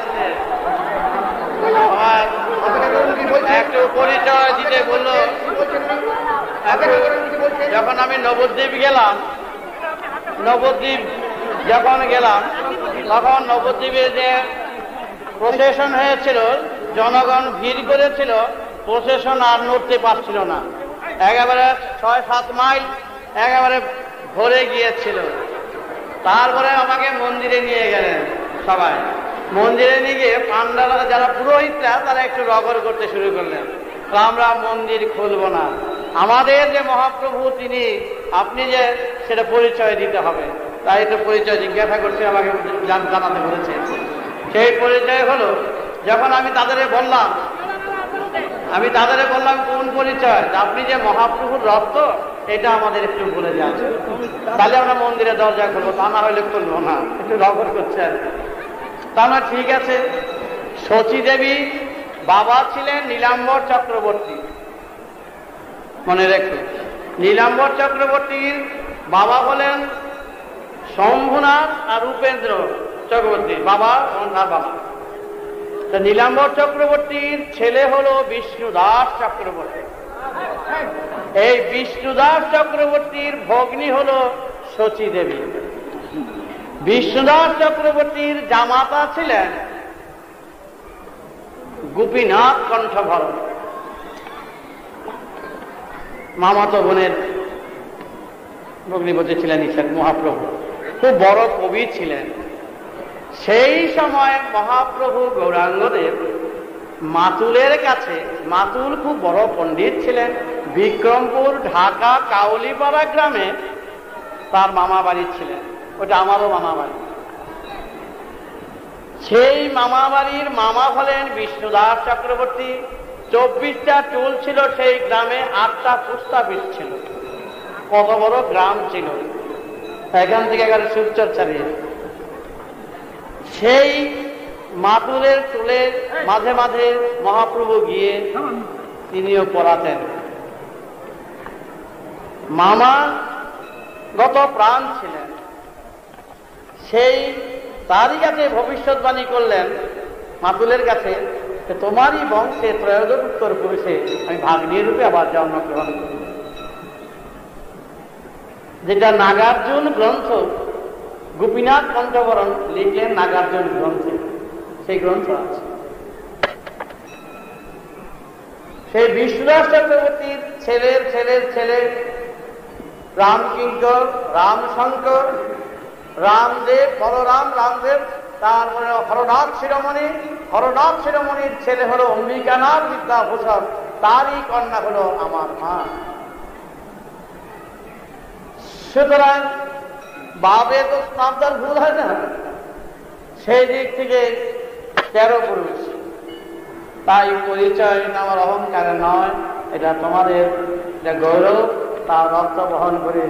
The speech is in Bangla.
আসছে, একটু পরিচয় দিতে বললো। যখন আমি নবদ্বীপ গেলাম, নবদ্বীপ যখন গেলাম তখন নবদ্বীপে যে প্রসেশন হয়েছিল, জনগণ ভিড় করেছিল, প্রসেশন আর নড়তে পারছিল না, একেবারে 6-7 মাইল একেবারে ভরে গিয়েছিল। তারপরে আমাকে মন্দিরে নিয়ে গেলেন সবাই। মন্দিরে নিয়ে গিয়ে পান্ডারা, যারা পুরোহিতরা, তারা একটু রগড় করতে শুরু করলেন, আমরা মন্দির খুলব না, আমাদের যে মহাপ্রভু তিনি, আপনি যে সেটা পরিচয় দিতে হবে। তাই একটু পরিচয় জিজ্ঞাসা করছে, আমাকে জানাতে বলেছে। সেই পরিচয় হলো, যখন আমি তাদের বললাম কোন পরিচয়, আপনি যে মহাপ্রভুর রক্ত, এটা আমাদের একটু বলে যান, তাহলে আমরা মন্দিরে দরজা খুলবো, তা না হলে খুলবো না। একটু রগড় করছে। তা না, ঠিক আছে। শচী দেবী বাবা ছিলেন নীলাম্বর চক্রবর্তী, মনে রেখো। নীলাম্বর চক্রবর্তীর বাবা হলেন শম্ভুনাথ আর উপেন্দ্র চক্রবর্তী, বাবা তার বাবা। তো নীলাম্বর চক্রবর্তীর ছেলে হলো বিষ্ণুদাস চক্রবর্তী। এই বিষ্ণুদাস চক্রবর্তীর ভগ্নী হলো শচী দেবী। বিষ্ণুদাস চক্রবর্তীর জামাতা ছিলেন গোপীনাথ কণ্ঠভরণ, মামাতো বোনের ভগ্নিপতি ছিলেন ঈশ্বর মহাপ্রভু, খুব বড় কবি ছিলেন। সেই সময় মহাপ্রভু গৌরাঙ্গদেব মাতুলের কাছে, মাতুল খুব বড় পণ্ডিত ছিলেন, বিক্রমপুর, ঢাকা, কাউলিপাড়া গ্রামে তার মামা বাড়ি ছিলেন। ওটা আমারও মামা বাড়ি। সেই মামা বাড়ির মামা হলেন বিষ্ণুদাস চক্রবর্তী। 24টা টুল ছিল সেই গ্রামে, 8টা পোস্ট অফিস ছিল। কত বড় গ্রাম ছিল! এখান থেকে এখানে শিবচর্চা দিয়ে সেই মাতুলের টুলে মাঝে মাঝে মহাপ্রভু গিয়ে তিনিও পড়াতেন। মামা গত প্রাণ ছিলেন, সেই তারই কাছে ভবিষ্যৎবাণী করলেন মাতুলের কাছে, তোমারই বংশে ত্রয়োদশ উত্তর পুরুষে আমি ভাগ্নী রূপে আবার জন্মগ্রহণ করি। যেটা নাগার্জুন গ্রন্থ, গোপীনাথ কণ্ঠভরণ লিখলেন নাগার্জুন গ্রন্থে, সেই গ্রন্থ আছে। সেই বিষ্ণুদাস চক্রবর্তীর ছেলের ছেলের ছেলে রামকিঙ্কর, রামশঙ্কর, রামদেব, বলরাম রামদেব, তারপরে হরনাথ শিরোমণি। হরনাথ শিরোমণির ছেলে হলো অম্বিকানাথ বিদ্যাভূষণ, তারই কন্যা হলো আমার মা। সুতরাং বাবে তো আপনার ভুল হয় না, সেই দিক থেকে 13 পুরুষ। তাই পরিচয় আমার অহংকার নয়, এটা তোমাদের যে গৌরব, তা রক্ত বহন করে